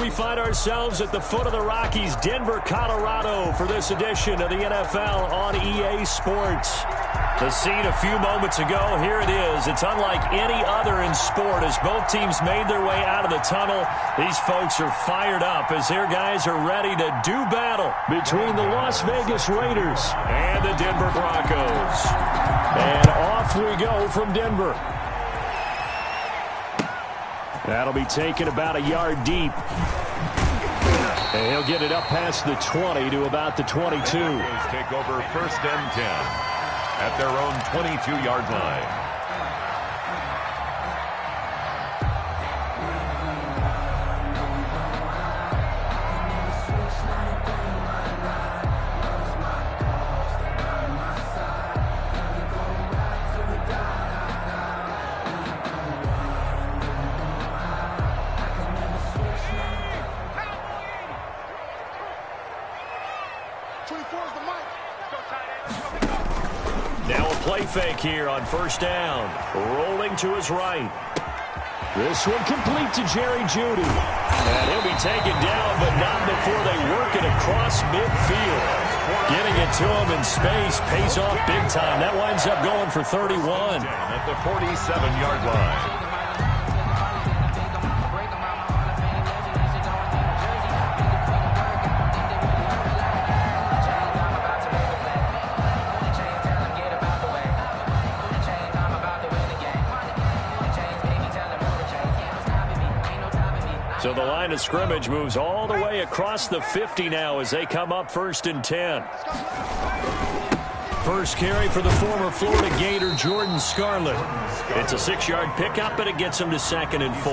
we find ourselves at the foot of the Rockies, Denver, Colorado, for this edition of the NFL on EA Sports. The scene a few moments ago, here it is. It's unlike any other in sport as both teams made their way out of the tunnel. These folks are fired up as their guys are ready to do battle between the Las Vegas Raiders and the Denver Broncos. And off we go from Denver. That'll be taken about a yard deep. And he'll get it up past the 20 to about the 22. Take over 1st and 10 at their own 22-yard line. Now a play fake here on 1st down. Rolling to his right. This one complete to Jerry Jeudy. And he'll be taken down, but not before they work it across midfield. Getting it to him in space pays off big time. That winds up going for 31. At the 47-yard line. So the line of scrimmage moves all the way across the 50 now as they come up 1st and 10. First carry for the former Florida Gator, Jordan Scarlett. It's a 6-yard pickup, and it gets him to 2nd and 4.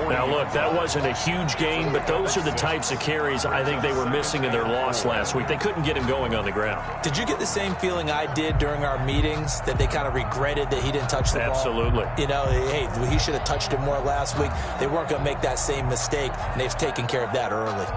Now, look, that wasn't a huge gain, but those are the types of carries I think they were missing in their loss last week. They couldn't get him going on the ground. Did you get the same feeling I did during our meetings, that they kind of regretted that he didn't touch the ball? Absolutely. You know, hey, he should have touched it more last week. They weren't going to make that same mistake, and they've taken care of that early.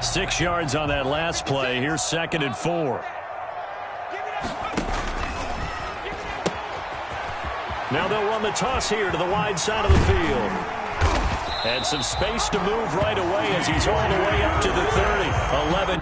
Six yards on that last play. Here's 2nd and 4. Now they'll run the toss here to the wide side of the field. And some space to move right away as he's all the way up to the 30. 11.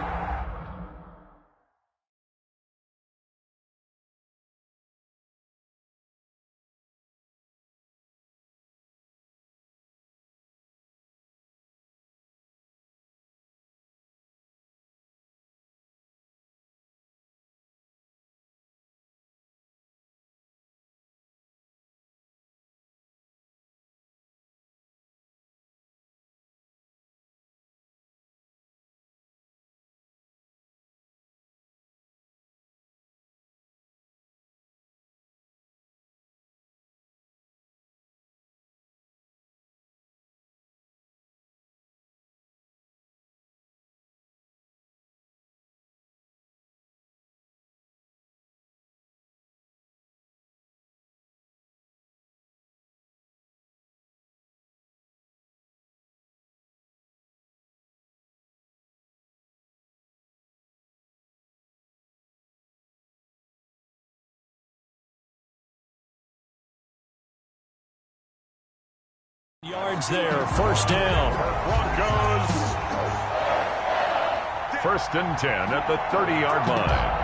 Yards there, 1st down. Broncos. 1st and 10 at the 30-yard line.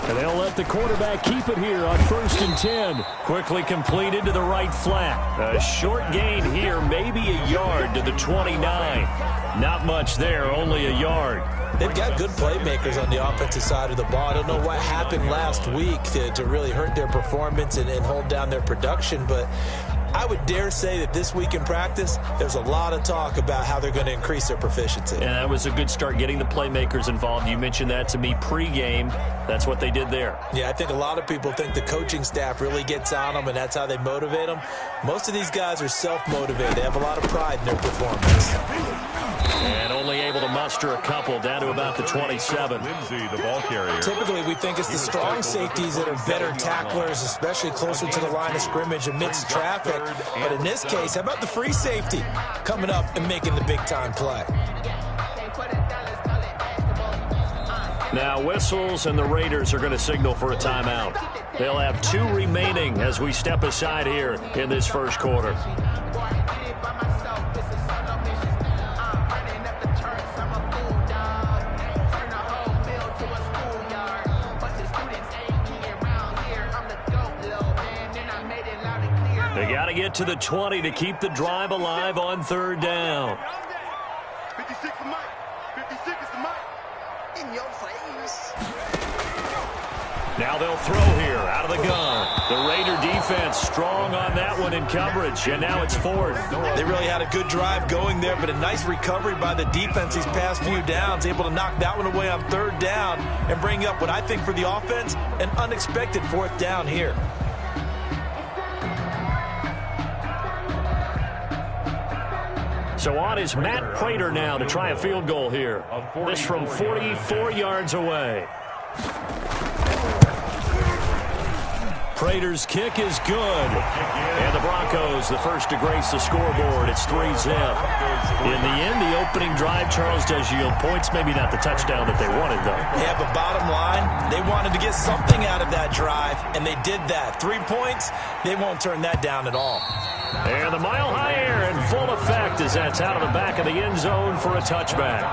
And they'll let the quarterback keep it here on 1st and 10. Quickly completed to the right flat. A short gain here, maybe a yard to the 29. Not much there, only a yard. They've got good playmakers on the offensive side of the ball. I don't know what happened last week to really hurt their performance and hold down their production, but I would dare say that this week in practice, there's a lot of talk about how they're going to increase their proficiency. And that was a good start, getting the playmakers involved. You mentioned that to me pregame. That's what they did there. Yeah, I think a lot of people think the coaching staff really gets on them, and that's how they motivate them. Most of these guys are self-motivated. They have a lot of pride in their performance. And only able to muster a couple, down to about the 27. Lindsay, the ball carrier. Typically, we think it's the strong safeties that are better tacklers, especially closer to the line of scrimmage amidst traffic. But in this case, how about the free safety coming up and making the big-time play? Now whistles, and the Raiders are going to signal for a timeout. They'll have 2 remaining as we step aside here in this first quarter. They got to get to the 20 to keep the drive alive on 3rd down. 56 is Mike. 56 is the Mike. In your face. Now they'll throw here out of the gun. The Raider defense strong on that one in coverage, and now it's 4th. They really had a good drive going there, but a nice recovery by the defense these past few downs, able to knock that one away on 3rd down and bring up what I think for the offense, an unexpected 4th down here. So on is Matt Prater now to try a field goal here. This from 44 yards away. Prater's kick is good. And the Broncos, the first to grace the scoreboard. It's 3-zip. In the end, the opening drive, Charles, does yield points. Maybe not the touchdown that they wanted, though. Yeah, but bottom line, they wanted to get something out of that drive, and they did that. 3 points, they won't turn that down at all. And the mile high air in full effect as that's out of the back of the end zone for a touchback.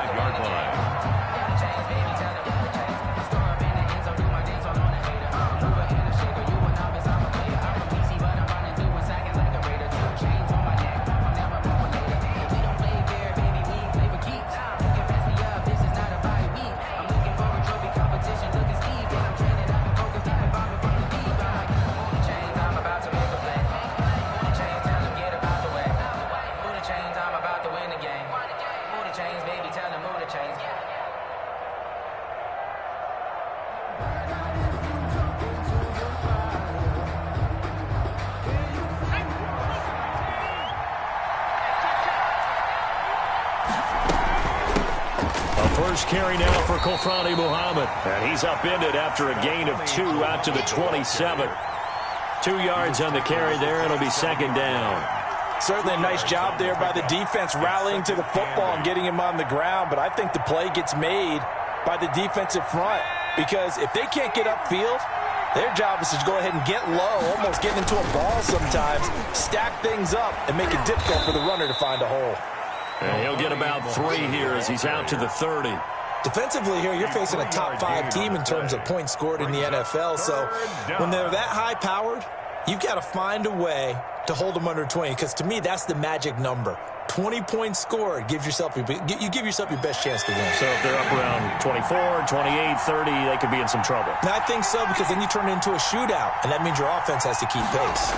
First carry now for Kofrani Muhammad. And he's upended after a gain of 2 out to the 27. 2 yards on the carry there. It'll be 2nd down. Certainly a nice job there by the defense rallying to the football and getting him on the ground. But I think the play gets made by the defensive front. Because if they can't get upfield, their job is to go ahead and get low, almost getting into a ball sometimes, stack things up, and make it difficult for the runner to find a hole. And he'll get about 3 here as he's out to the 30. Defensively here, you're facing a top 5 team in terms of points scored in the NFL. So when they're that high-powered, you've got to find a way to hold them under 20. Because to me, that's the magic number. 20 points scored, you give yourself your best chance to win. So if they're up around 24, 28, 30, they could be in some trouble. And I think so, because then you turn it into a shootout, and that means your offense has to keep pace.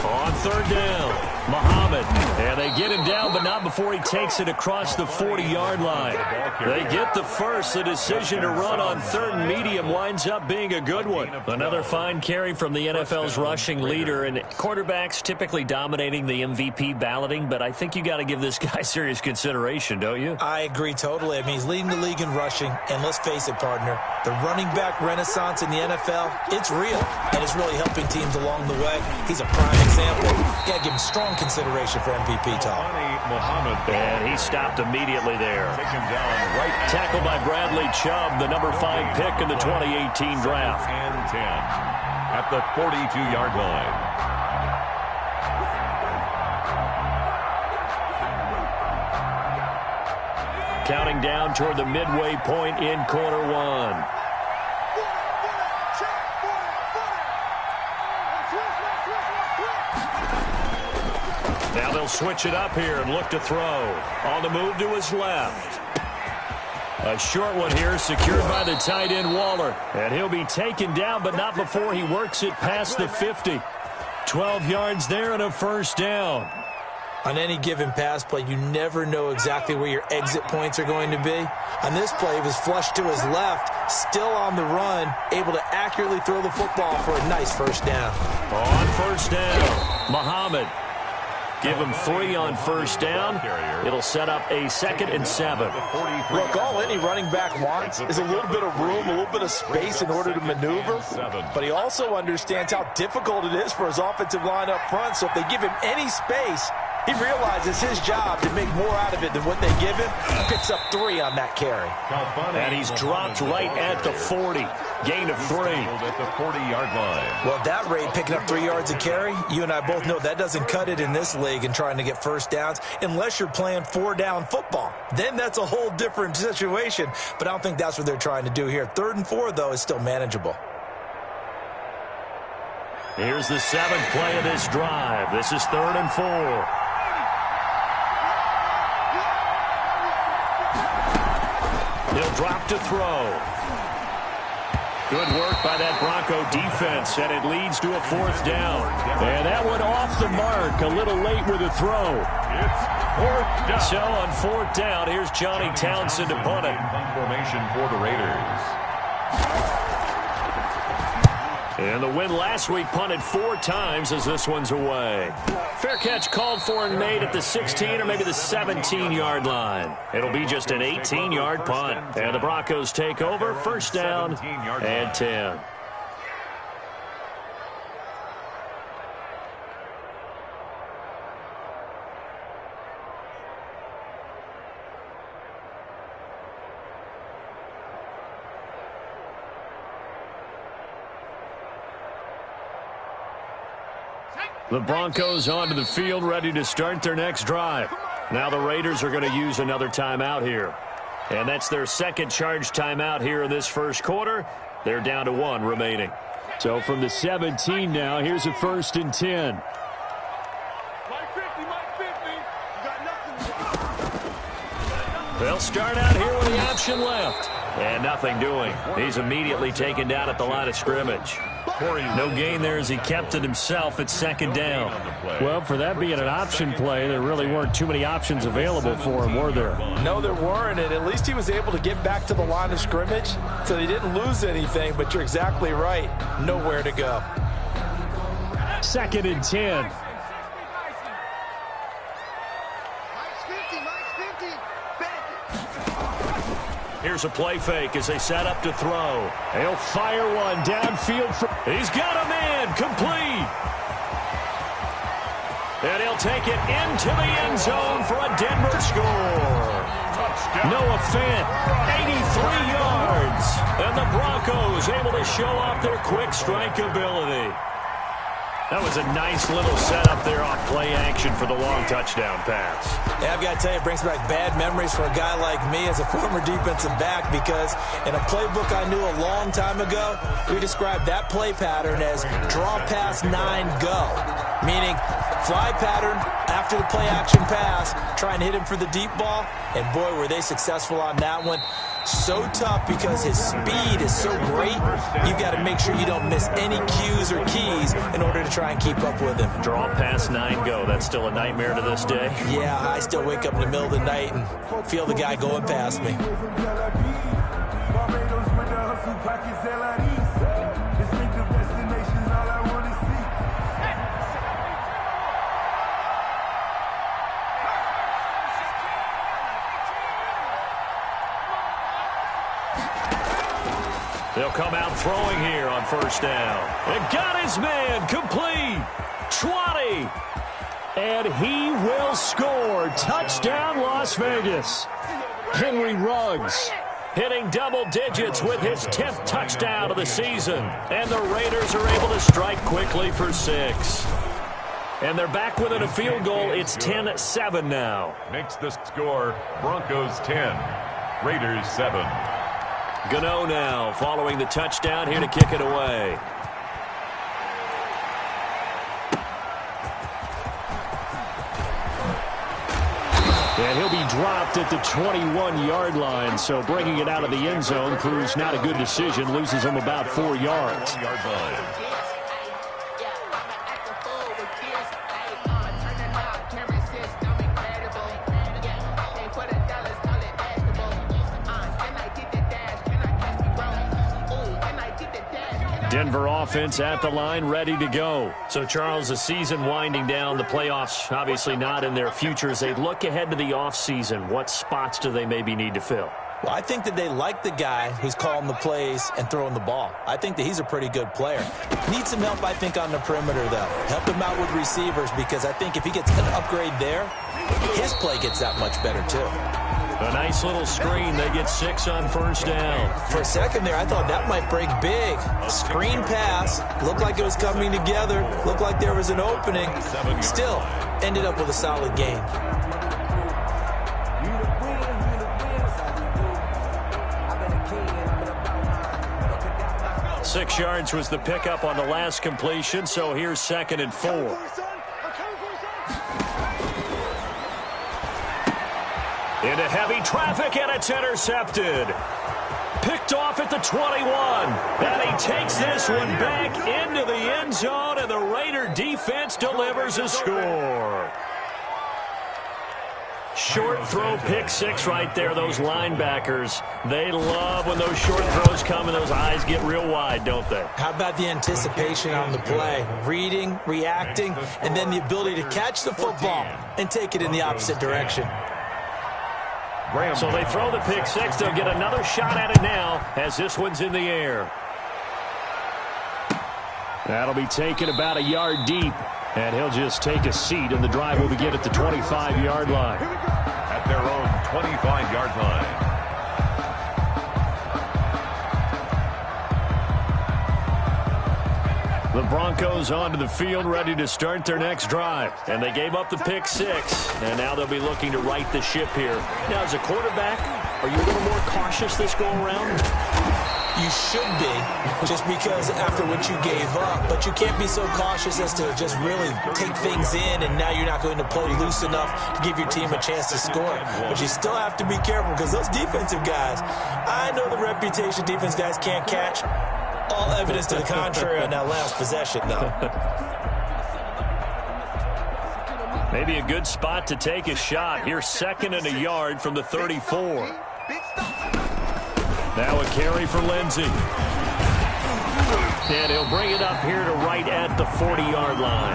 On 3rd down, Muhammad. And they get him down, but not before he takes it across the 40-yard line. They get the first. The decision to run on 3rd and medium winds up being a good one. Another fine carry from the NFL's rushing leader. And quarterbacks typically dominating the MVP balloting, but I think you got to give this guy serious consideration, don't you? I agree totally. I mean, he's leading the league in rushing. And let's face it, partner, the running back renaissance in the NFL, it's real. And it's really helping teams along the way. He's a prime example. Got to give him strong consideration for MVP talk. And he stopped immediately there. Tackled by Bradley Chubb, the number 5 pick in the 2018 draft. And 10 at the 42-yard line. Counting down toward the midway point in quarter 1. Now they'll switch it up here and look to throw. On the move to his left. A short one here secured by the tight end Waller. And he'll be taken down, but not before he works it past the 50. 12 yards there and a first down. On any given pass play, you never know exactly where your exit points are going to be. On this play, he was flushed to his left, still on the run, able to accurately throw the football for a nice first down. On first down, Muhammad. Give him 3 on first down. It'll set up a 2nd and 7. Look, all any running back wants is a little bit of room, a little bit of space in order to maneuver. But he also understands how difficult it is for his offensive line up front. So if they give him any space, he realizes his job to make more out of it than what they give him. He picks up 3 on that carry. And he's dropped right at the 40. Gain of 3. At the 40-yard line. Well, at that rate, picking up 3 yards a carry, you and I both know that doesn't cut it in this league and trying to get first downs unless you're playing 4-down football. Then that's a whole different situation, but I don't think that's what they're trying to do here. 3rd and 4, though, is still manageable. Here's the 7th play of this drive. This is 3rd and 4. He'll drop to throw. Good work by that Bronco defense, and it leads to a 4th down. And that one off the mark, a little late with a throw. It's 4th down. So on 4th down, here's Johnny Townsend to punt it. Formation for the Raiders. And the win last week punted 4 times as this one's away. Fair catch called for and made at the 16 or maybe the 17-yard line. It'll be just an 18-yard punt. And the Broncos take over, first down and 10. The Broncos onto the field, ready to start their next drive. Now the Raiders are going to use another timeout here. And that's their 2nd charge timeout here in this first quarter. They're down to 1 remaining. So from the 17 now, here's a 1st and 10. They'll start out here with the option left. And nothing doing. He's immediately taken down at the line of scrimmage. No gain there as he kept it himself at 2nd down. Well, for that being an option play, there really weren't too many options available for him, were there? No, there weren't, and at least he was able to get back to the line of scrimmage, so they didn't lose anything, but you're exactly right. Nowhere to go. 2nd and 10. Here's a play fake as they set up to throw. He'll fire one downfield. He's got a man complete. And he'll take it into the end zone for a Denver score. Noah Fant, 83 yards. And the Broncos able to show off their quick strike ability. That was a nice little setup there off play action for the long touchdown pass. Yeah, I've got to tell you, it brings back bad memories for a guy like me as a former defensive back, because in a playbook I knew a long time ago, we described that play pattern as draw pass 9 go, meaning fly pattern after the play action pass, try and hit him for the deep ball, and boy, were they successful on that one. So tough because his speed is so great, you've got to make sure you don't miss any cues or keys in order to try and keep up with him. Draw pass 9 go. That's still a nightmare to this day. Yeah, I still wake up in the middle of the night and feel the guy going past me. They'll come out throwing here on first down. And got his man complete. 20. And he will score. Touchdown, Las Vegas. Henry Ruggs hitting double digits with his 10th touchdown of the season. And the Raiders are able to strike quickly for 6. And they're back within a field goal. It's 10-7 now. Makes the score Broncos 10, Raiders 7. Gano now following the touchdown here to kick it away. And he'll be dropped at the 21-yard line, so bringing it out of the end zone proves not a good decision, loses him about 4 yards. Denver offense at the line, ready to go. So, Charles, the season winding down, the playoffs obviously not in their futures. They look ahead to the offseason. What spots do they maybe need to fill? Well, I think that they like the guy who's calling the plays and throwing the ball. I think that he's a pretty good player. Needs some help, I think, on the perimeter, though. Help him out with receivers, because I think if he gets an upgrade there, his play gets that much better, too. A nice little screen. They get 6 on first down. For a second there, I thought that might break big. Screen pass. Looked like it was coming together. Looked like there was an opening. Still, ended up with a solid game. Six yards was the pickup on the last completion, so here's 2nd and 4. Into heavy traffic, and it's intercepted. Picked off at the 21. And he takes this one back into the end zone, and the Raider defense delivers a score. Short throw, pick 6 right there. Those linebackers, they love when those short throws come and those eyes get real wide, don't they? How about the anticipation on the play? Reading, reacting, and then the ability to catch the football and take it in the opposite direction. So they throw the pick 6. They'll get another shot at it now as this one's in the air. That'll be taken about a yard deep. And he'll just take a seat, and the drive will begin at the 25-yard line. At their own 25-yard line. The Broncos onto the field, ready to start their next drive. And they gave up the pick 6, and now they'll be looking to right the ship here. Now, as a quarterback, are you a little more cautious this go-around? You should be, just because after what you gave up. But you can't be so cautious as to just really take things in, and now you're not going to play loose enough to give your team a chance to score. But you still have to be careful, because those defensive guys, I know the reputation defense guys can't catch. All evidence to the contrary on that last possession, though. Maybe a good spot to take a shot. Here's 2nd and a yard from the 34. Now a carry for Lindsey. And he'll bring it up here to right at the 40-yard line.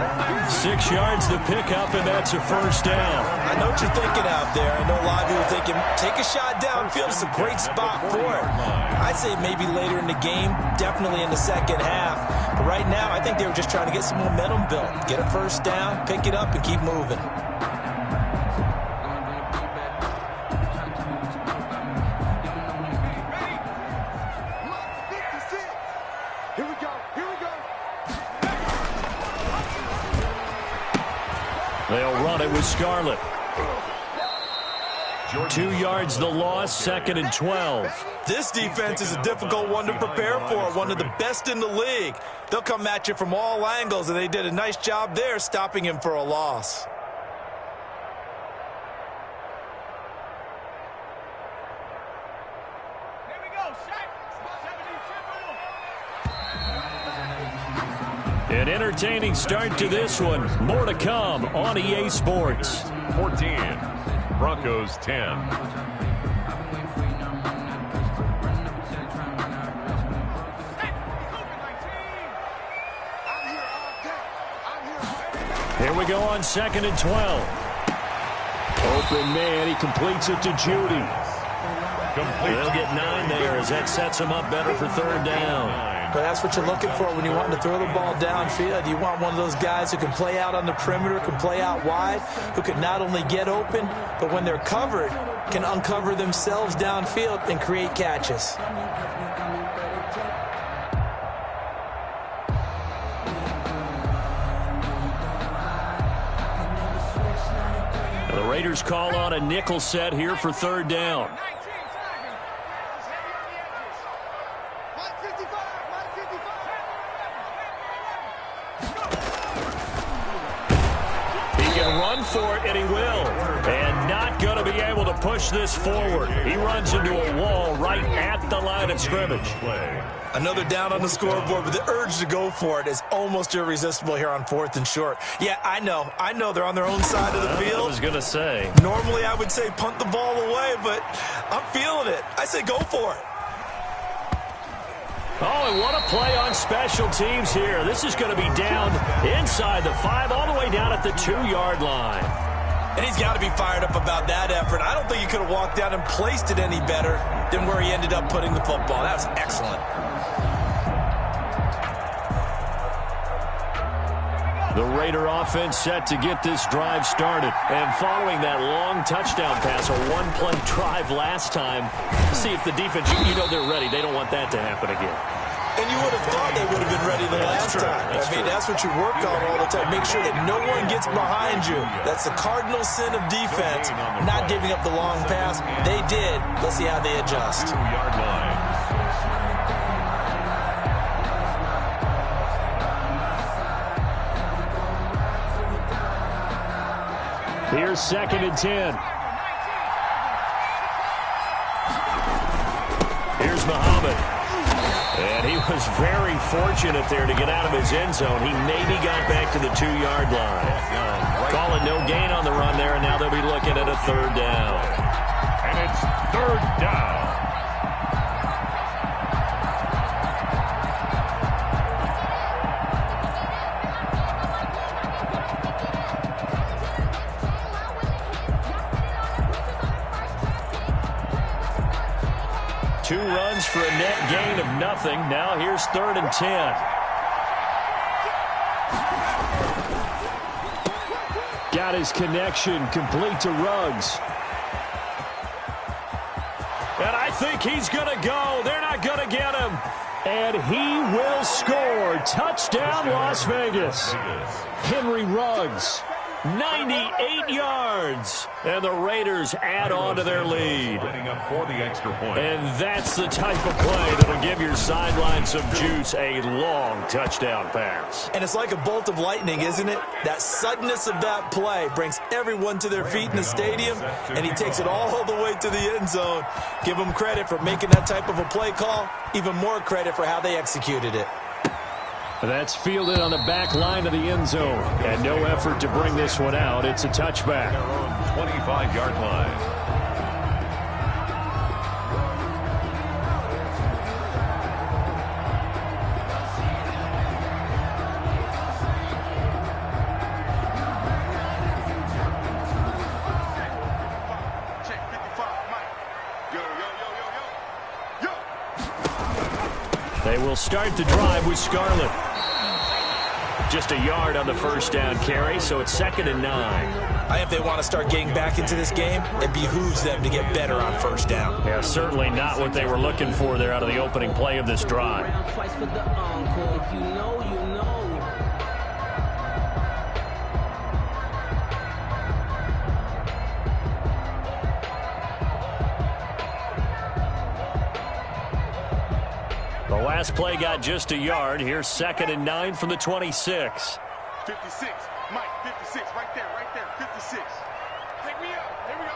6 yards the pickup, and that's a first down. I know what you're thinking out there. I know a lot of people are thinking, take a shot downfield. It's a great spot for it. I'd say maybe later in the game, definitely in the second half. But right now, I think they were just trying to get some momentum built. Get a first down, pick it up, and keep moving. They'll run it with Scarlett. 2 yards the loss, 2nd and 12. This defense is a difficult one to prepare for, one of the best in the league. They'll come at you from all angles, and they did a nice job there stopping him for a loss. An entertaining start to this one. More to come on EA Sports. 14, Broncos 10. Here we go on 2nd and 12. Open man, he completes it to Judy. They'll get 9 there as that sets him up better for 3rd down. But that's what you're looking for when you want to throw the ball downfield. You want one of those guys who can play out on the perimeter, can play out wide, who can not only get open, but when they're covered, can uncover themselves downfield and create catches. The Raiders call on a nickel set here for 3rd down. For it, and he will. And not going to be able to push this forward. He runs into a wall right at the line of scrimmage. Another down on the scoreboard, but the urge to go for it is almost irresistible here on 4th and short. Yeah, I know they're on their own side of the field. I was going to say. Normally I would say punt the ball away, but I'm feeling it. I say go for it. Oh, and what a play on special teams here. This is going to be down inside the 5, all the way down at the 2-yard line. And he's got to be fired up about that effort. I don't think he could have walked out and placed it any better than where he ended up putting the football. That was excellent. The Raider offense set to get this drive started. And following that long touchdown pass, a one-play drive last time, see if the defense, you know they're ready. They don't want that to happen again. And you would have thought they would have been ready the last time. That's what you work on all the time. Make sure that no one gets behind you. That's the cardinal sin of defense, not giving up the long pass. They did. Let's see how they adjust. 2-yard line. Here's 2nd and 10. Here's Muhammad. And he was very fortunate there to get out of his end zone. He maybe got back to the 2-yard line. Calling no gain on the run there, and now they'll be looking at a 3rd down. And it's 3rd down. Two runs for a net gain of nothing. Now here's 3rd and 10. Got his connection complete to Ruggs. And I think he's going to go. They're not going to get him. And he will score. Touchdown, Las Vegas. Henry Ruggs, 98 yards. And the Raiders add on to their lead. For the extra point. And that's the type of play that'll give your sideline some juice, a long touchdown pass. And it's like a bolt of lightning, isn't it? That suddenness of that play brings everyone to their feet in the stadium, and he takes it all the way to the end zone. Give him credit for making that type of a play call, even more credit for how they executed it. That's fielded on the back line of the end zone. And no effort to bring this one out. It's a touchback. 25-yard line. They will start the drive with Scarlett. Just a yard on the 1st down carry, so it's 2nd and 9. I think if they want to start getting back into this game, it behooves them to get better on 1st down. Yeah, certainly not what they were looking for there out of the opening play of this drive. The last play got just a yard. Here's 2nd and 9 from the 26. 56, Mike, 56, right there, 56. Take me up, here we go.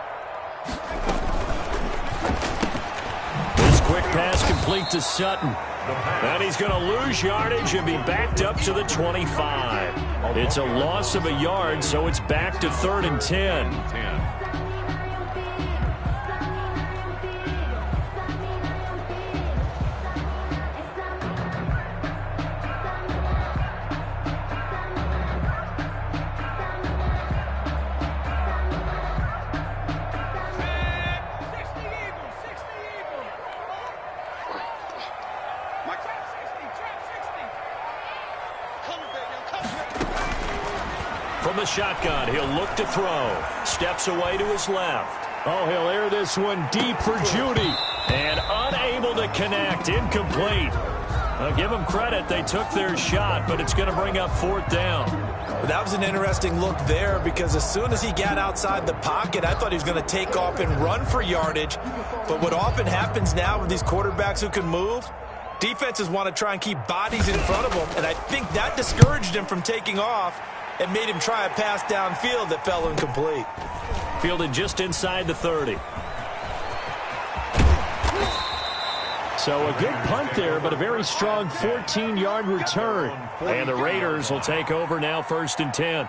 This quick pass complete to Sutton. And he's going to lose yardage and be backed up to the 25. It's a loss of a yard, so it's back to 3rd and 10. From the shotgun, he'll look to throw. Steps away to his left. Oh, he'll air this one deep for Judy. And unable to connect. Incomplete. I'll give them credit. They took their shot, but it's going to bring up 4th down. That was an interesting look there because as soon as he got outside the pocket, I thought he was going to take off and run for yardage. But what often happens now with these quarterbacks who can move, defenses want to try and keep bodies in front of them, and I think that discouraged him from taking off and made him try a pass downfield that fell incomplete. Fielded just inside the 30. So a good punt there, but a very strong 14-yard return. And the Raiders will take over now 1st and 10.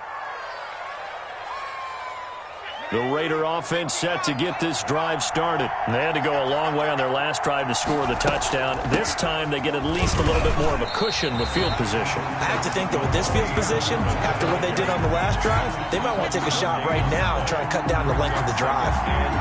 The Raider offense set to get this drive started. And they had to go a long way on their last drive to score the touchdown. This time they get at least a little bit more of a cushion with field position. I have to think that with this field position, after what they did on the last drive, they might want to take a shot right now and try and cut down the length of the drive.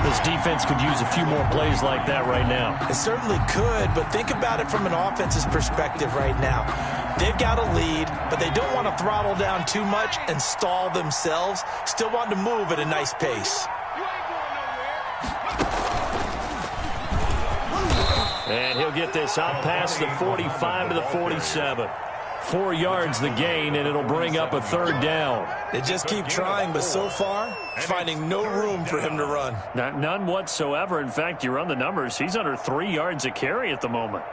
This defense could use a few more plays like that right now. It certainly could, but think about it from an offense's perspective right now. They've got a lead, but they don't want to throttle down too much and stall themselves. Still want to move at a nice pace. And he'll get this out past the 45 to the 47. 4 yards the gain, and it'll bring up a third down. They just keep trying, but so far, finding no room for him to run. None whatsoever. In fact, you run the numbers. He's under 3 yards a carry at the moment.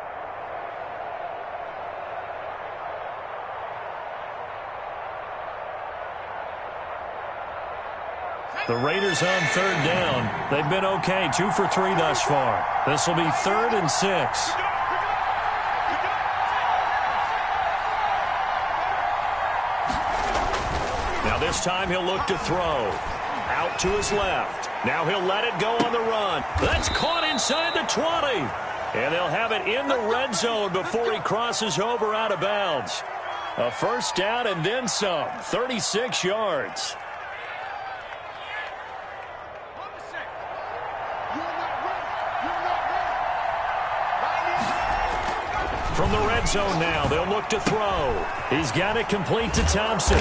The Raiders on third down. They've been okay, 2 for 3 thus far. This will be 3rd and 6. Now this time he'll look to throw. Out to his left. Now he'll let it go on the run. That's caught inside the 20. And they'll have it in the red zone before he crosses over out of bounds. A first down and then some. 36 yards. From the red zone now, they'll look to throw. He's got it complete to Thompson.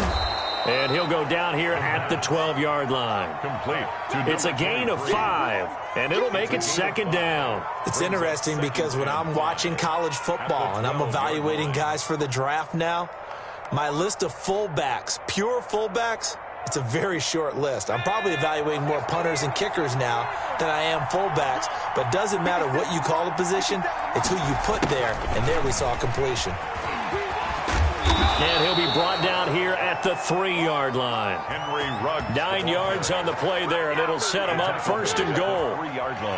And he'll go down here at the 12-yard line. Complete. It's a gain of 5, and it'll make it 2nd down. It's interesting because when I'm watching college football and I'm evaluating guys for the draft now, my list of fullbacks, pure fullbacks, it's a very short list. I'm probably evaluating more punters and kickers now than I am fullbacks, but it doesn't matter what you call the position, it's who you put there, and there we saw completion. And he'll be brought down here at the 3-yard line. 9 yards on the play there, and it'll set him up 1st and goal.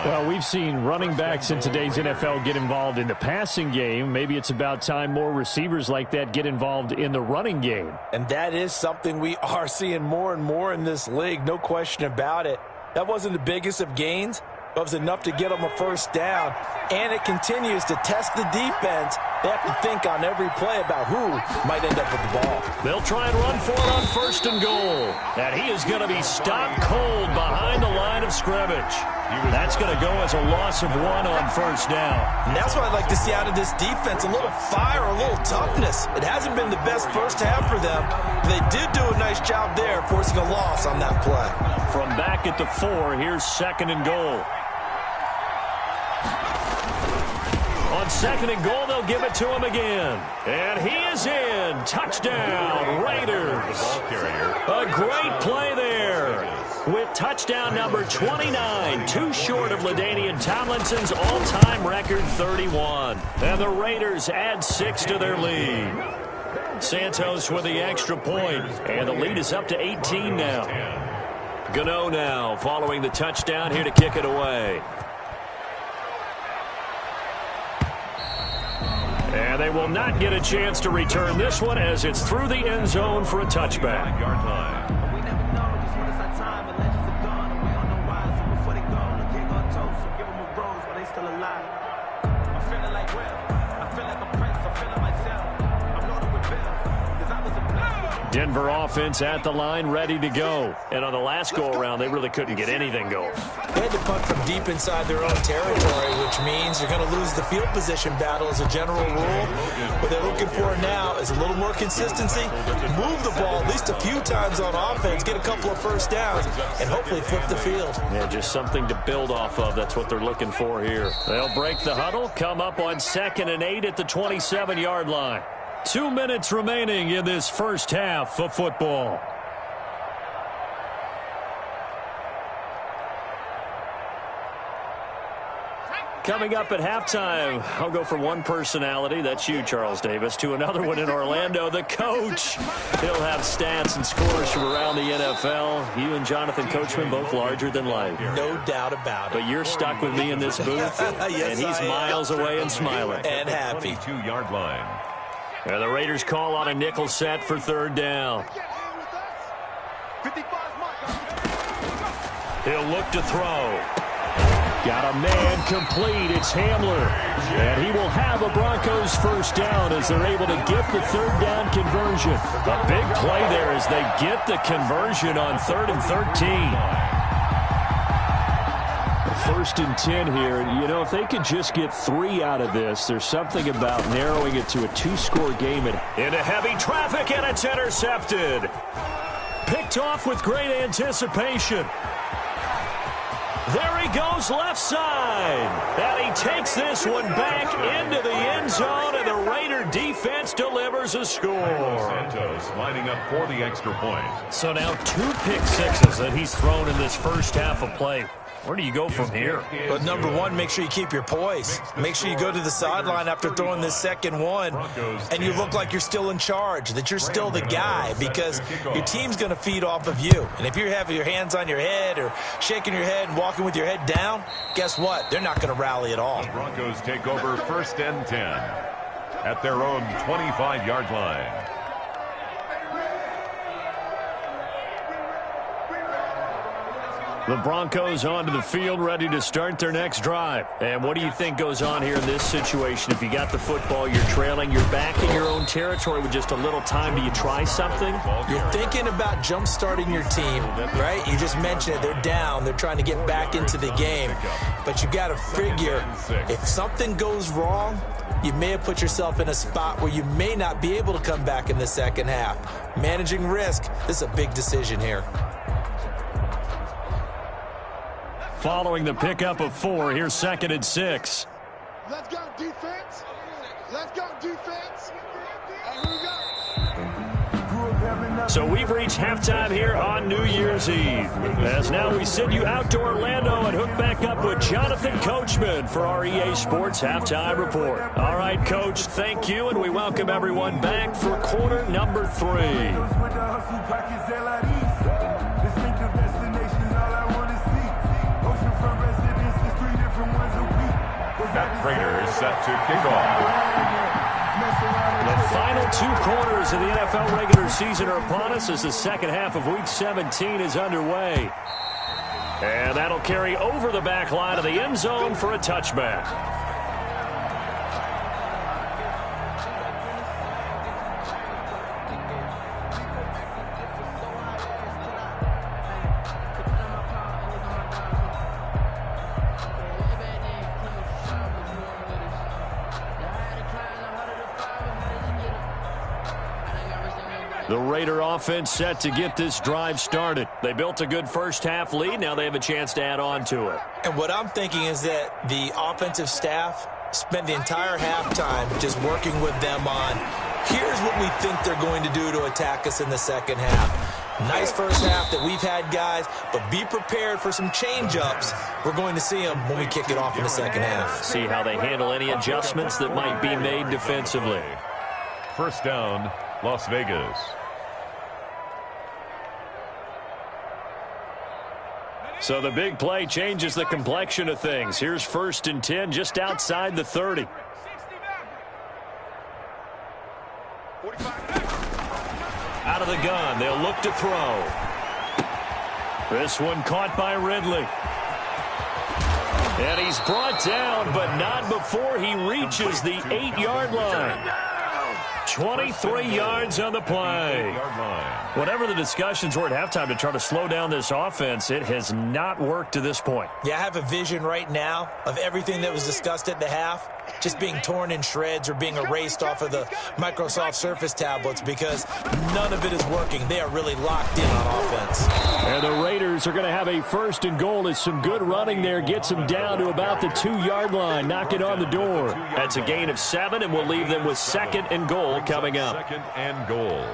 Well, we've seen running backs in today's NFL get involved in the passing game. Maybe it's about time more receivers like that get involved in the running game. And that is something we are seeing more and more in this league, no question about it. That wasn't the biggest of gains, but it was enough to get them a first down. And it continues to test the defense. They have to think on every play about who might end up with the ball. They'll try and run for it on 1st and goal. And he is going to be stopped cold behind the line of scrimmage. That's going to go as a loss of 1 on 1st down. And that's what I'd like to see out of this defense, a little fire, a little toughness. It hasn't been the best first half for them. But they did do a nice job there, forcing a loss on that play. From back at the 4, here's 2nd and goal. On 2nd and goal, they'll give it to him again. And he is in. Touchdown, Raiders. A great play there. With touchdown number 29, too short of LaDainian Tomlinson's all-time record 31. And the Raiders add 6 to their lead. Santos with the extra point, and the lead is up to 18 now. Gano now following the touchdown here to kick it away. And they will not get a chance to return this one as it's through the end zone for a touchback. We never know, just when it's our time, and legends are gone, and we don't know why. So before they go, the king on toast, so give them a rose while they still alive. I'm feeling like Will, I feel like a prince, I'm feeling myself. I'm loaded with bills, because I was a blessed. Denver offense at the line, ready to go. And on the last go-around, they really couldn't get anything going. They had to punt from deep inside their own territory, which means you're going to lose the field position battle as a general rule. What they're looking for now is a little more consistency, move the ball at least a few times on offense, get a couple of first downs, and hopefully flip the field. Yeah, just something to build off of. That's what they're looking for here. They'll break the huddle, come up on 2nd and 8 at the 27-yard line. 2 minutes remaining in this first half of football. Coming up at halftime, I'll go from one personality, that's you, Charles Davis, to another one in Orlando, the coach. He'll have stats and scores from around the NFL. You and Jonathan Coachman, both larger than life. No doubt about it. But you're stuck with me in this booth, Yes, and he's miles away and smiling. And happy. 22-yard line. And the Raiders call on a nickel set for 3rd down. He'll look to throw. Got a man complete. It's Hamler. And he will have a Broncos first down as they're able to get the third down conversion. A big play there as they get the conversion on 3rd and 13. First and 10 here. You know, if they could just get 3 out of this, there's something about narrowing it to a 2-score game. Into heavy traffic, and it's intercepted. Picked off with great anticipation. There he goes left side. And he takes this one back into the end zone, and the Raider defense delivers a score. Santos lining up for the extra point. So now 2 pick sixes that he's thrown in this first half of play. Where do you go from here? But number one, make sure you keep your poise. Make sure you go to the sideline after throwing this second one, and you look like you're still in charge, that you're still the guy, because your team's going to feed off of you. And if you're having your hands on your head or shaking your head and walking with your head down, guess what? They're not going to rally at all. The Broncos take over 1st and 10 at their own 25-yard line. The Broncos onto the field, ready to start their next drive. And what do you think goes on here in this situation? If you got the football, you're trailing, you're back in your own territory with just a little time. Do you try something? You're thinking about jump-starting your team, right? You just mentioned it. They're down. They're trying to get back into the game. But you got to figure, if something goes wrong, you may have put yourself in a spot where you may not be able to come back in the second half. Managing risk, this is a big decision here. Following the pickup of 4, here's 2nd and 6. Let's go, defense. Let's go, defense. And here we go. So we've reached halftime here on New Year's Eve. As now we send you out to Orlando and hook back up with Jonathan Coachman for our EA Sports Halftime Report. All right, Coach, thank you, and we welcome everyone back for quarter number 3. That Raider is set to kick off. The final 2 quarters of the NFL regular season are upon us as the second half of Week 17 is underway. And that'll carry over the back line of the end zone for a touchback. The Raider offense set to get this drive started. They built a good first half lead. Now they have a chance to add on to it. And what I'm thinking is that the offensive staff spent the entire halftime just working with them on, here's what we think they're going to do to attack us in the second half. Nice first half that we've had, guys, but be prepared for some change-ups. We're going to see them when we kick it off in the second half. See how they handle any adjustments that might be made defensively. First down, Las Vegas. So the big play changes the complexion of things. Here's 1st and 10 just outside the 30. Out of the gun, they'll look to throw. This one caught by Ridley. And he's brought down, but not before he reaches the 8-yard line. 23 yards on the play. Whatever the discussions were at halftime to try to slow down this offense, it has not worked to this point. Yeah, I have a vision right now of everything that was discussed at the half just being torn in shreds or being erased off of the Microsoft Surface tablets because none of it is working. They are really locked in on offense. And the Raiders are going to have a 1st and goal. It's some good running there. Gets them down to about the 2-yard line. Knock it on the door. That's a gain of 7, and we'll leave them with 2nd and goal coming up. 2nd and goal.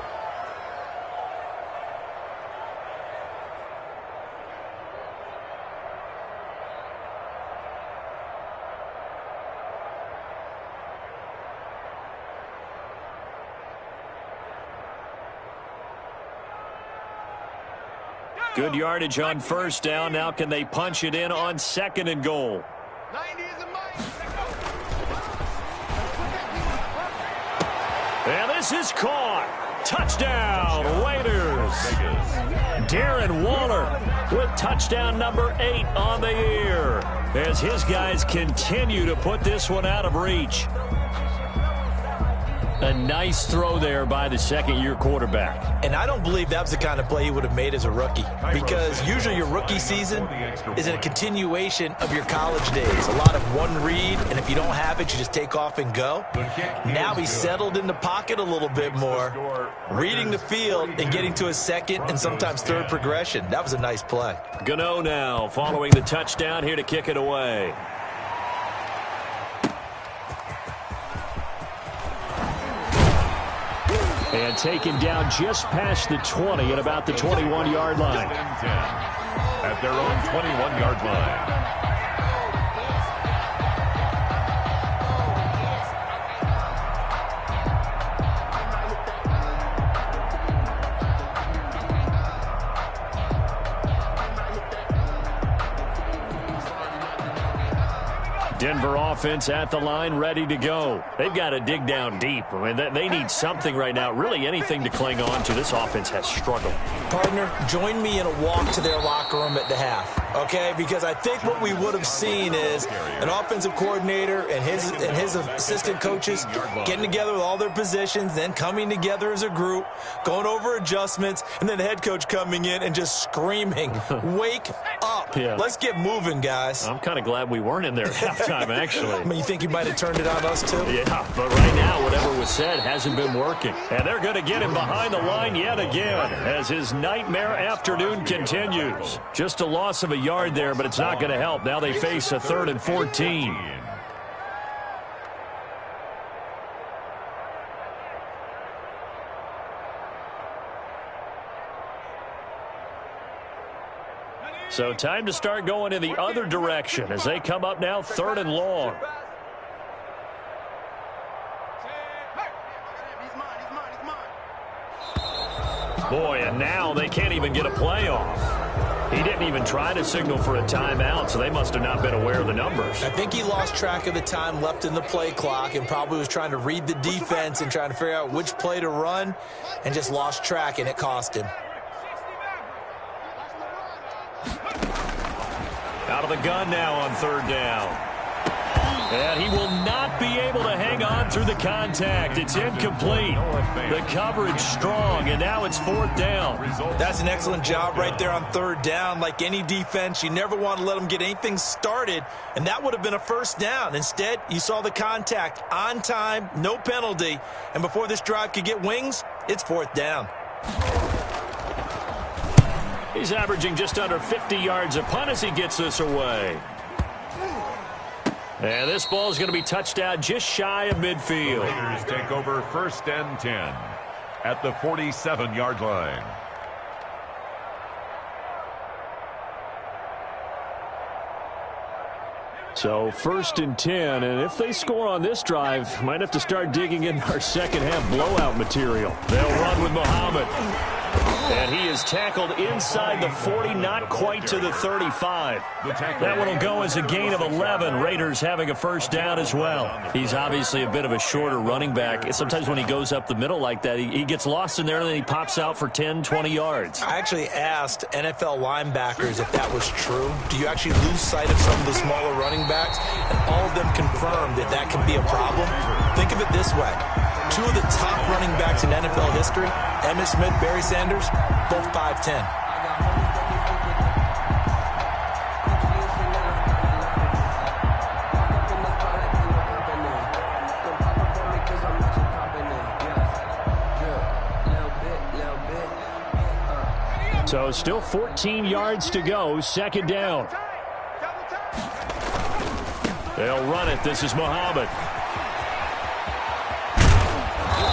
Good yardage on 1st down. Now can they punch it in on 2nd and goal? And this is caught. Touchdown, Raiders. Darren Waller with touchdown number 8 on the year as his guys continue to put this one out of reach. A nice throw there by the second-year quarterback. And I don't believe that was the kind of play he would have made as a rookie, because usually your rookie season is a continuation of your college days. A lot of one read, and if you don't have it, you just take off and go. Now he's settled in the pocket a little bit more, reading the field and getting to his second and sometimes third progression. That was a nice play. Gano now following the touchdown here to kick it away. And taken down just past the 20 at about the 21-yard line. At their own 21-yard line. Denver offense at the line, ready to go. They've got to dig down deep. I mean, they need something right now, really anything to cling on to. This offense has struggled. Partner, join me in a walk to their locker room at the half, okay? Because I think what we would have seen is an offensive coordinator and his assistant coaches getting together with all their positions, then coming together as a group, going over adjustments, and then the head coach coming in and just screaming, wake up. Yeah. Let's get moving, guys. I'm kind of glad we weren't in there at halftime, actually. I mean, you think he might have turned it on us, too? Yeah, but right now, whatever was said hasn't been working. And they're going to get him behind the line yet again as his nightmare afternoon continues. Just a loss of a yard there, but it's not going to help. Now they face a 3rd and 14. So time to start going in the other direction as they come up now 3rd and long. Boy, and now they can't even get a play off. He didn't even try to signal for a timeout, so they must have not been aware of the numbers. I think he lost track of the time left in the play clock and probably was trying to read the defense and trying to figure out which play to run and just lost track, and it cost him. Out of the gun now on 3rd down. And he will not be able to hang on through the contact. It's incomplete. The coverage strong, and now it's 4th down. That's an excellent job right there on 3rd down. Like any defense, you never want to let them get anything started, and that would have been a 1st down. Instead, you saw the contact on time, no penalty, and before this drive could get wings, it's 4th down. He's averaging just under 50 yards a punt as he gets this away. And this ball is going to be touched out just shy of midfield. Raiders take over 1st and 10 at the 47-yard line. So 1st and 10, and if they score on this drive, might have to start digging in our second half blowout material. They'll run with Muhammad. And he is tackled inside the 40, not quite to the 35. That one will go as a gain of 11. Raiders having a 1st down as well. He's obviously a bit of a shorter running back. Sometimes when he goes up the middle like that, he gets lost in there and then he pops out for 10, 20 yards. I actually asked NFL linebackers if that was true. Do you actually lose sight of some of the smaller running backs? And all of them confirmed that that can be a problem. Think of it this way. 2 of the top running backs in NFL history, Emmitt Smith, Barry Sanders, both 5'10". So still 14 yards to go, 2nd down. They'll run it. This is Muhammad.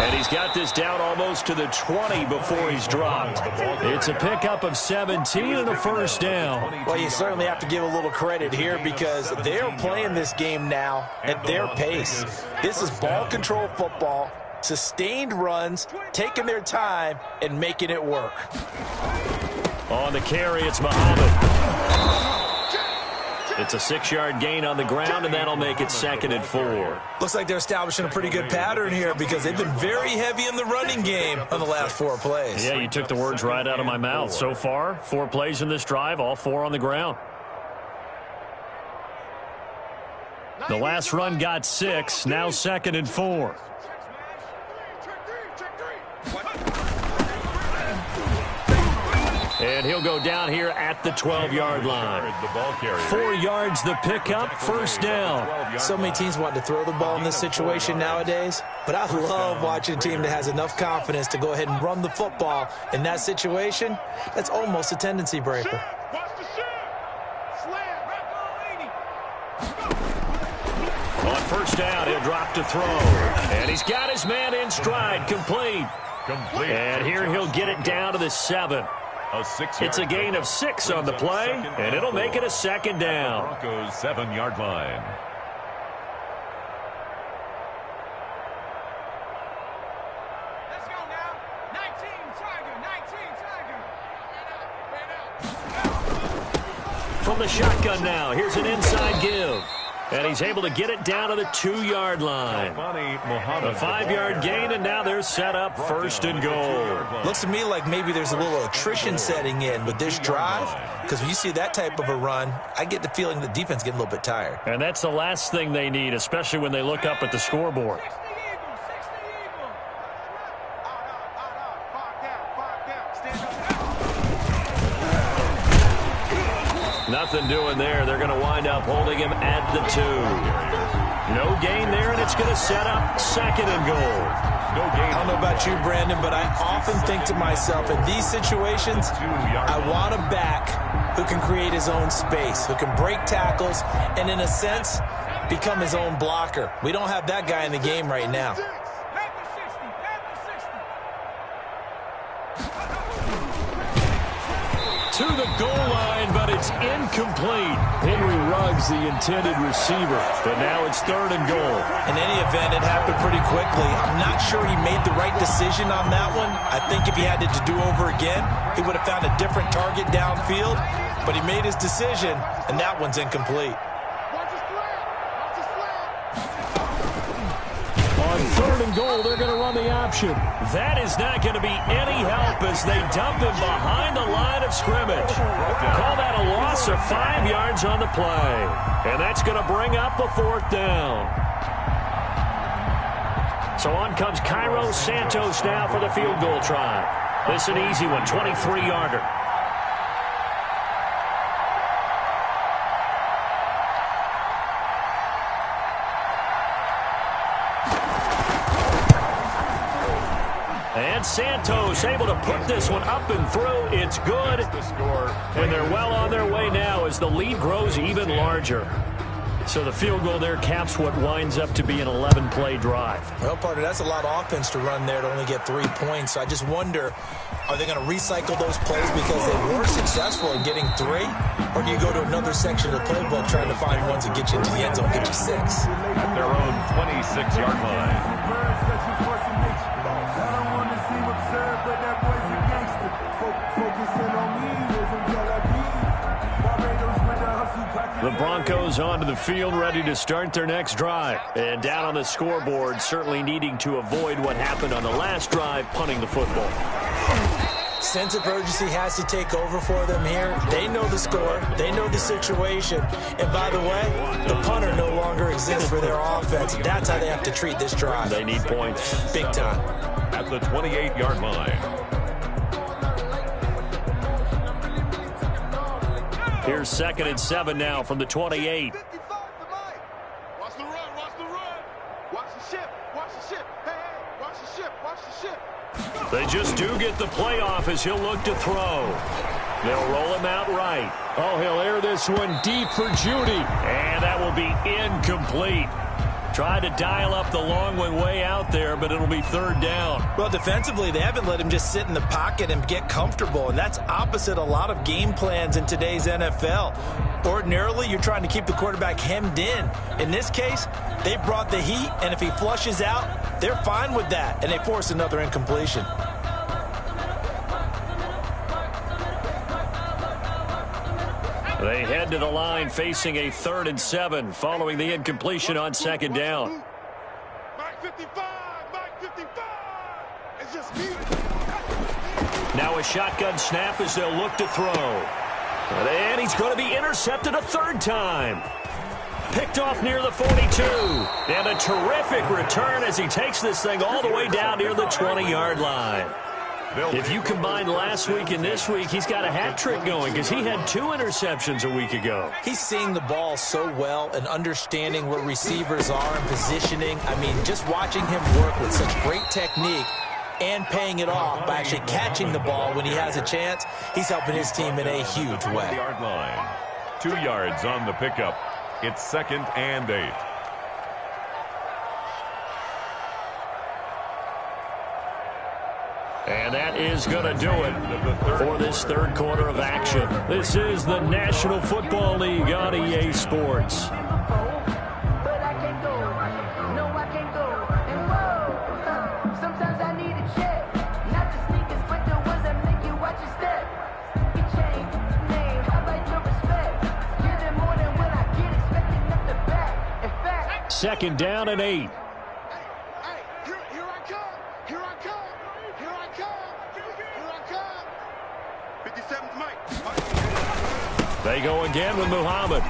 And he's got this down almost to the 20 before he's dropped. It's a pickup of 17 and a 1st down. Well, you certainly have to give a little credit here because they're playing this game now at their pace. This is ball control football, sustained runs, taking their time, and making it work. On the carry, it's Muhammad. It's a 6-yard gain on the ground, and that'll make it 2nd and 4. Looks like they're establishing a pretty good pattern here because they've been very heavy in the running game on the last 4 plays. Yeah, you took the words right out of my mouth. So far, 4 plays in this drive, all 4 on the ground. The last run got 6, now 2nd and 4. And he'll go down here at the 12-yard line. 4 yards the pickup, first down. So many teams want to throw the ball in this situation nowadays, but I love watching a team that has enough confidence to go ahead and run the football in that situation. That's almost a tendency breaker. On first down, he'll drop to throw. And he's got his man in stride, complete. And here he'll get it down to the 7. It's a gain of 6 on the play, and it'll make it a 2nd down. Broncos 7-yard line. Let's go now. 19 Tiger. From the shotgun now, here's an inside give. And he's able to get it down to the 2-yard line. A 5-yard gain, and now they're set up 1st and goal. Looks to me like maybe there's a little attrition setting in with this drive, because when you see that type of a run, I get the feeling the defense getting a little bit tired. And that's the last thing they need, especially when they look up at the scoreboard. Nothing doing there. They're going to wind up holding him at the 2. No gain there, and it's going to set up 2nd and goal. No gain. I don't know about you, Brandon, but I often think to myself, in these situations, I want a back who can create his own space, who can break tackles, and in a sense, become his own blocker. We don't have that guy in the game right now. To the goal line, but it's incomplete. Henry Ruggs, the intended receiver, but now it's 3rd and goal. In any event, it happened pretty quickly. I'm not sure he made the right decision on that one. I think if he had it to do over again, he would have found a different target downfield, but he made his decision, and that one's incomplete. On 3rd and goal, they're going to run the option. That is not going to be any help as they dump him behind the line of scrimmage. Call that a loss of 5 yards on the play. And that's going to bring up a 4th down. So on comes Cairo Santos now for the field goal try. This is an easy one, 23-yarder. And Santos able to put this one up and through. It's good. And they're well on their way now as the lead grows even larger. So the field goal there caps what winds up to be an 11-play drive. Well, partner, that's a lot of offense to run there to only get 3 points. So I just wonder, are they going to recycle those plays because they were successful in getting 3? Or do you go to another section of the playbook trying to find ones that get you into the end zone, get you 6? At their own 26-yard line. The Broncos onto the field, ready to start their next drive. And down on the scoreboard, certainly needing to avoid what happened on the last drive, punting the football. Sense of urgency has to take over for them here. They know the score. They know the situation. And by the way, the punter no longer exists for their offense. That's how they have to treat this drive. They need points. Big time. At the 28-yard line. Here's 2nd and 7 now from the 28. Watch the run, watch the run. Watch the ship, watch the ship. Hey, hey, watch the ship, watch the ship. They just do get the play off as he'll look to throw. They'll roll him out right. Oh, he'll air this one deep for Judy. And that will be incomplete. Tried to dial up the long one way out there, but it'll be 3rd down. Well, defensively, they haven't let him just sit in the pocket and get comfortable, and that's opposite a lot of game plans in today's NFL. Ordinarily, you're trying to keep the quarterback hemmed in. In this case, they brought the heat, and if he flushes out, they're fine with that, and they force another incompletion. They head to the line facing a 3rd and 7 following the incompletion on 2nd down. Mike 55, Mike 55. It's just me. Now a shotgun snap as they'll look to throw. And he's going to be intercepted a 3rd time. Picked off near the 42. And a terrific return as he takes this thing all the way down near the 20-yard line. If you combine last week and this week, he's got a hat trick going because he had 2 interceptions a week ago. He's seeing the ball so well and understanding where receivers are and positioning. I mean, just watching him work with such great technique and paying it off by actually catching the ball when he has a chance, he's helping his team in a huge way. Yard line. 2 yards on the pickup. It's 2nd and 8. And that is going to do it for this 3rd quarter of action. This is the National Football League on EA Sports. Second down and 8. Hey, here I come. Here I come. Here I come. Here I come. 57's Mike. They go again with Muhammad.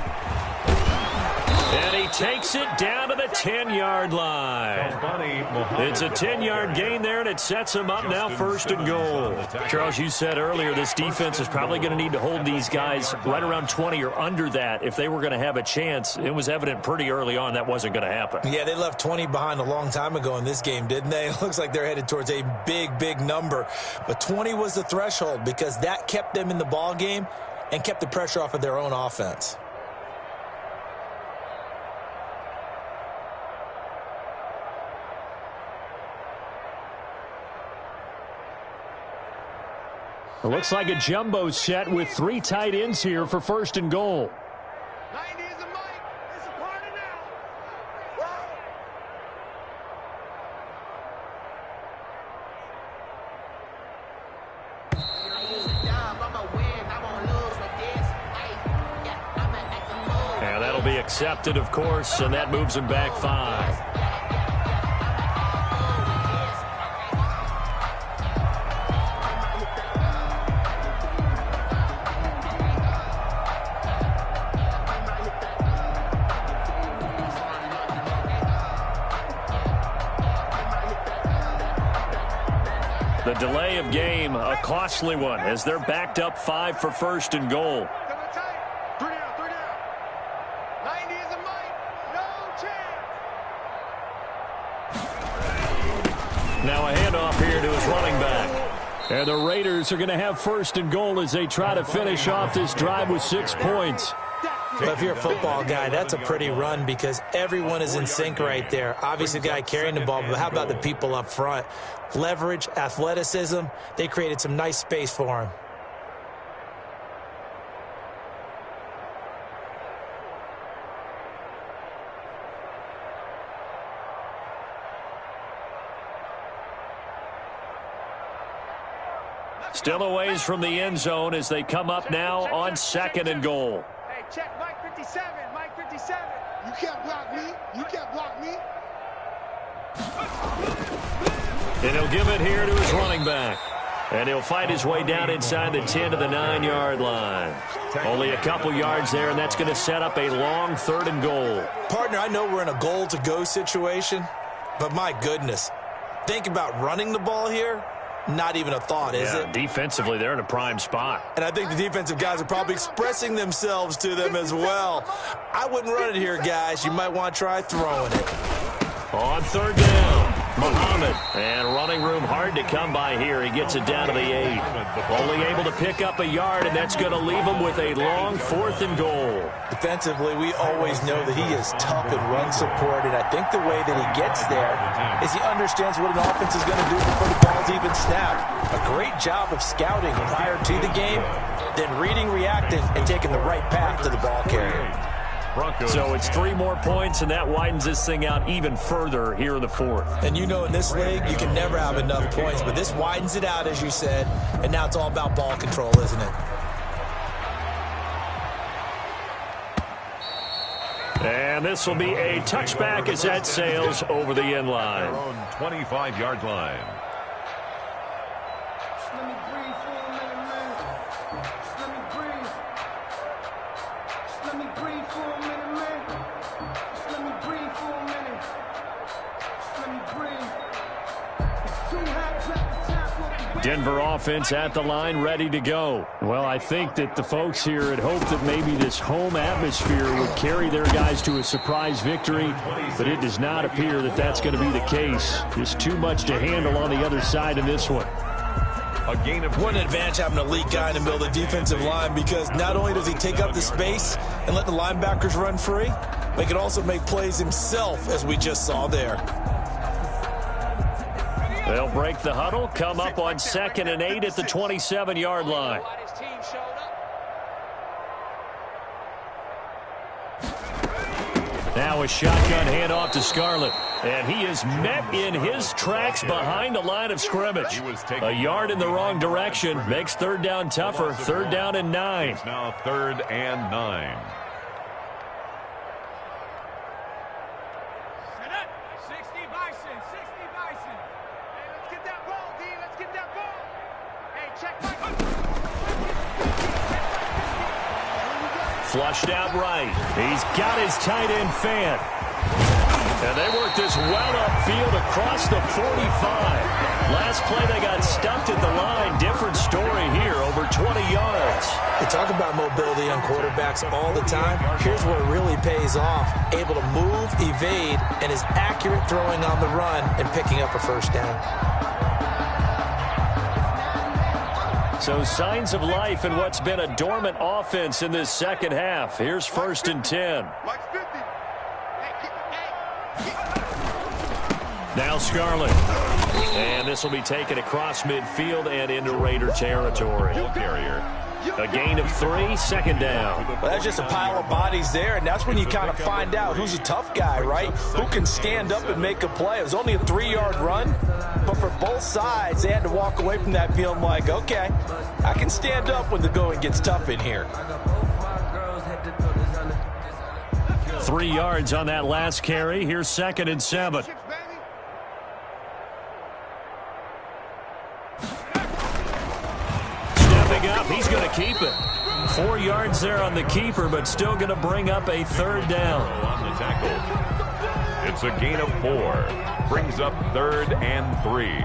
And he takes it down to the 10-yard line. It's a 10-yard gain there, and it sets him up now 1st and goal. Charles, you said earlier this defense is probably going to need to hold these guys right around 20 or under that if they were going to have a chance. It was evident pretty early on that wasn't going to happen. Yeah, they left 20 behind a long time ago in this game, didn't they? It looks like they're headed towards a big, big number. But 20 was the threshold because that kept them in the ball game and kept the pressure off of their own offense. It looks like a jumbo set with 3 tight ends here for 1st and goal. 90 is a Mike. It's a party now. And that'll be accepted, of course, and that moves him back 5. The delay of game, a costly one, as they're backed up 5 for 1st and goal. 3 down, 3 down. 90 is a Mike. No chance. Now a handoff here to his running back. And the Raiders are going to have 1st and goal as they try to finish off this drive with 6 points. Well, if you're a football guy, that's a pretty run because everyone is in sync right there. Obviously, the guy carrying the ball, but how about the people up front? Leverage, athleticism, they created some nice space for him. Still a ways from the end zone as they come up now on 2nd and goal. Hey, check Mike 57. Mike 57. You can't block me. You can't block me. And he'll give it here to his running back. And he'll fight his way down inside the 10 to the 9-yard line. Only a couple yards there, and that's going to set up a long 3rd and goal. Partner, I know we're in a goal-to-go situation, but my goodness, think about running the ball here. Not even a thought, is it? Defensively, they're in a prime spot. And I think the defensive guys are probably expressing themselves to them as well. I wouldn't run it here, guys. You might want to try throwing it. On 3rd down, Muhammad. And running room hard to come by here. He gets it down to the 8. Only able to pick up a yard, and that's going to leave him with a long 4th and goal. Defensively, we always know that he is tough and run support, and I think the way that he gets there is he understands what an offense is going to do before the ball's even snapped. A great job of scouting prior to the game, then reading, reacting, and taking the right path to the ball carrier. Broncos. So it's 3 more points, and that widens this thing out even further here in the 4th. And you know in this league, you can never have enough points, but this widens it out, as you said, and now it's all about ball control, isn't it? And this will be a touchback as that sails over the end line. Their own 25-yard line. Let me breathe for a minute, man. Just let me breathe. Just let me breathe for a minute, man. Just let me breathe for a minute. Just let me breathe. It's 2 halves at the top of the Denver offense at the line, ready to go. Well, I think that the folks here had hoped that maybe this home atmosphere would carry their guys to a surprise victory, but it does not appear that that's going to be the case. Just too much to handle on the other side in this one. A gain of What an advantage having an elite guy in the middle of the defensive line, because not only does he take up the space and let the linebackers run free, but he can also make plays himself, as we just saw there. They'll break the huddle, come up on 2nd and 8 at the 27-yard line. Now a shotgun handoff to Scarlett. And he is met in his tracks behind the line of scrimmage. A yard in the wrong direction makes 3rd down tougher. 3rd down and 9. It's now 3rd and 9. Set up. 60 Bison. 60 Bison. Hey, let's get that ball, D. Let's get that ball. Hey, check my... Flushed out right. He's got his tight end fan. And they work this well upfield across the 45. Last play they got stuffed at the line. Different story here, over 20 yards. They talk about mobility on quarterbacks all the time. Here's where it really pays off. Able to move, evade, and is accurate throwing on the run and picking up a 1st down. So signs of life in what's been a dormant offense in this 2nd half. Here's 1st and 10. Mike's 50. Now Scarlett. And this will be taken across midfield and into Raider territory. Ball carrier. A gain of 3, 2nd down. Well, that's just a pile of bodies there, and that's when you kind of find out who's a tough guy, right? Who can stand up and make a play. It was only a 3-yard run, but for both sides, they had to walk away from that feeling like, okay, I can stand up when the going gets tough in here. 3 yards on that last carry. Here's 2nd and 7. Stepping up, he's going to keep it. 4 yards there on the keeper, but still going to bring up a 3rd down. On the tackle. It's a gain of 4. Brings up 3rd and 3.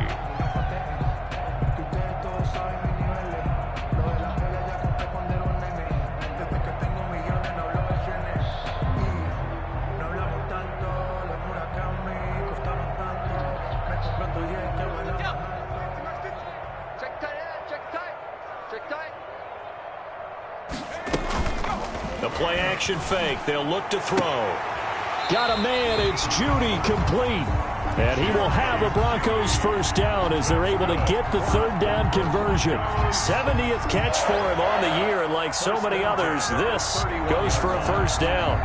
The play action fake. They'll look to throw. Got a man. It's Judy complete. And he will have a Broncos 1st down as they're able to get the 3rd down conversion. 70th catch for him on the year, and like so many others, this goes for a 1st down.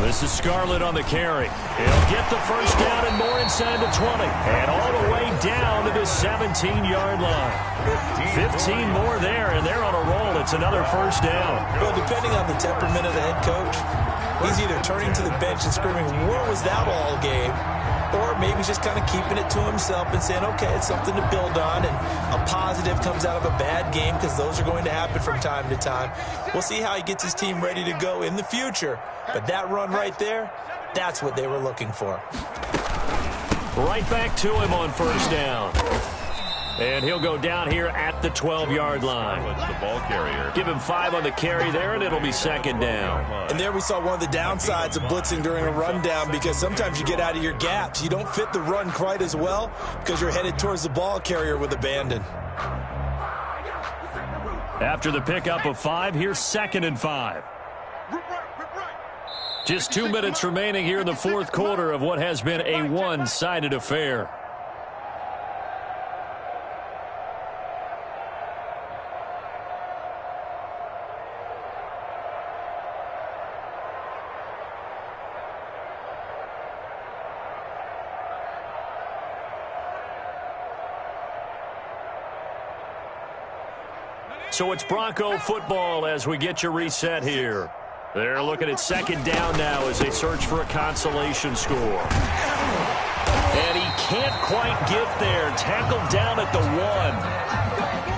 This is Scarlett on the carry. He'll get the 1st down and more inside the 20. And all the way down to the 17-yard line. 15 more there, and they're on a roll. It's another 1st down. Well, depending on the temperament of the head coach, he's either turning to the bench and screaming, "What was that all game?" Or maybe he's just kind of keeping it to himself and saying, okay, it's something to build on, and a positive comes out of a bad game, because those are going to happen from time to time. We'll see how he gets his team ready to go in the future. But that run right there, that's what they were looking for. Right back to him on 1st down. And he'll go down here at the 12-yard line. The ball carrier. Give him 5 on the carry there, and it'll be 2nd down. And there we saw one of the downsides of blitzing during a rundown, because sometimes you get out of your gaps. You don't fit the run quite as well because you're headed towards the ball carrier with abandon. After the pickup of 5, here's 2nd and 5. Just 2 minutes remaining here in the 4th quarter of what has been a one-sided affair. So it's Bronco football as we get you reset here. They're looking at second down now as they search for a consolation score. And he can't quite get there. Tackled down at the 1.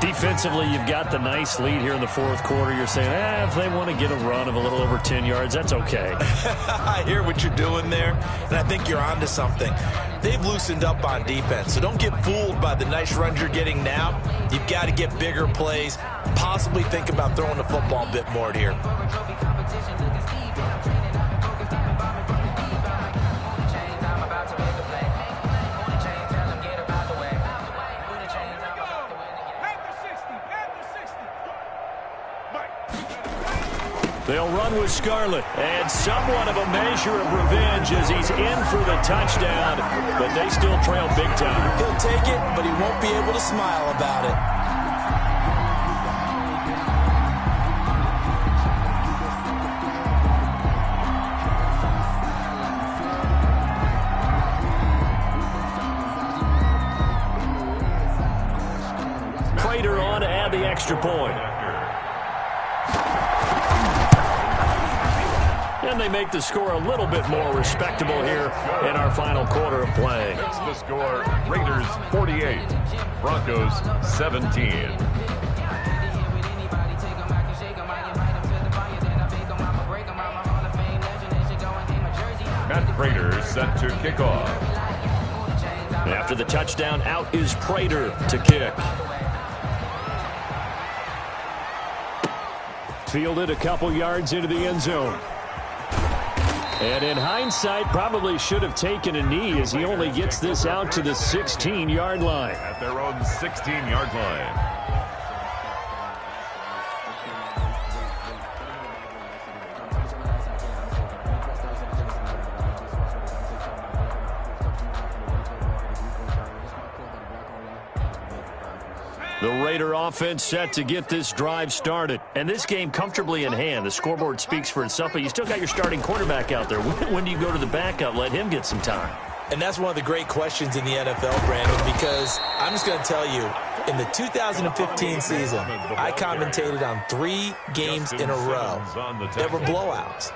Defensively, you've got the nice lead here in the fourth quarter. You're saying, if they want to get a run of a little over 10 yards, that's okay. I hear what you're doing there, and I think you're onto something. They've loosened up on defense, so don't get fooled by the nice runs you're getting now. You've got to get bigger plays, possibly think about throwing the football a bit more here. They'll run with Scarlett, and somewhat of a measure of revenge as he's in for the touchdown, but they still trail big time. He'll take it, but he won't be able to smile about it. Prater on to add the extra point. And they make the score a little bit more respectable here in our final quarter of play. It's the score, Raiders 48, Broncos 17. Matt Prater set to kick off. After the touchdown, out is Prater to kick. Fielded a couple yards into the end zone. And in hindsight, probably should have taken a knee as he only gets this out to the 16-yard line. At their own 16-yard line. The Raider offense set to get this drive started. And this game comfortably in hand. The scoreboard speaks for itself, but you still got your starting quarterback out there. When do you go to the backup? Let him get some time. And that's one of the great questions in the NFL, Brandon, because I'm just going to tell you, in the 2015 season, I commentated on 3 games in a row that were blowouts.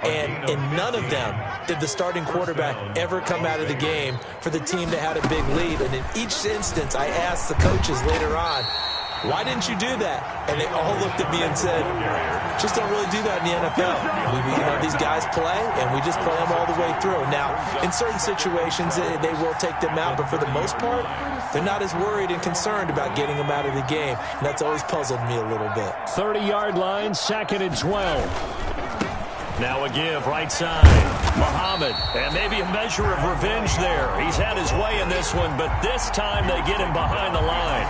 And in none of them did the starting quarterback ever come out of the game for the team that had a big lead. And in each instance, I asked the coaches later on, why didn't you do that? And they all looked at me and said, just don't really do that in the NFL. These guys play, and we just play them all the way through. Now, in certain situations, they will take them out, but for the most part, they're not as worried and concerned about getting them out of the game. And that's always puzzled me a little bit. 30-yard line, 2nd and 12. Now a give, right side. Muhammad, and maybe a measure of revenge there. He's had his way in this one, but this time they get him behind the line.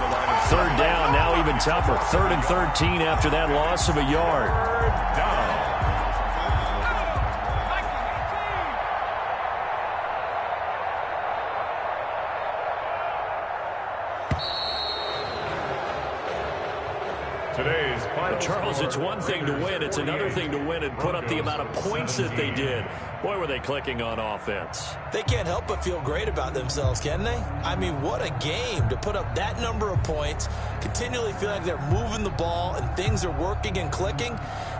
3rd down, now even tougher. 3rd and 13 after that loss of a yard. 3rd down. Today's final Charles, score, it's one thing to win. It's another thing to win and put up the amount of points that they did. Boy, were they clicking on offense. They can't help but feel great about themselves, can they? I mean, what a game to put up that number of points, continually feel like they're moving the ball and things are working and clicking.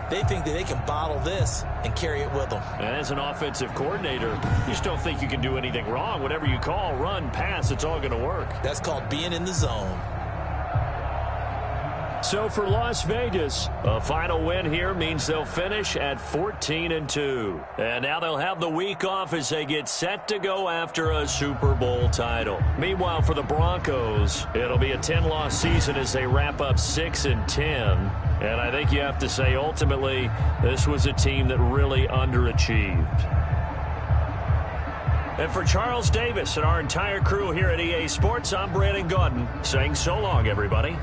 They think that they can bottle this and carry it with them. And as an offensive coordinator, you just don't think you can do anything wrong. Whatever you call, run, pass, it's all going to work. That's called being in the zone. So for Las Vegas, a final win here means they'll finish at 14-2. And now they'll have the week off as they get set to go after a Super Bowl title. Meanwhile, for the Broncos, it'll be a 10-loss season as they wrap up 6-10. And I think you have to say, ultimately, this was a team that really underachieved. And for Charles Davis and our entire crew here at EA Sports, I'm Brandon Gaudin saying so long, everybody.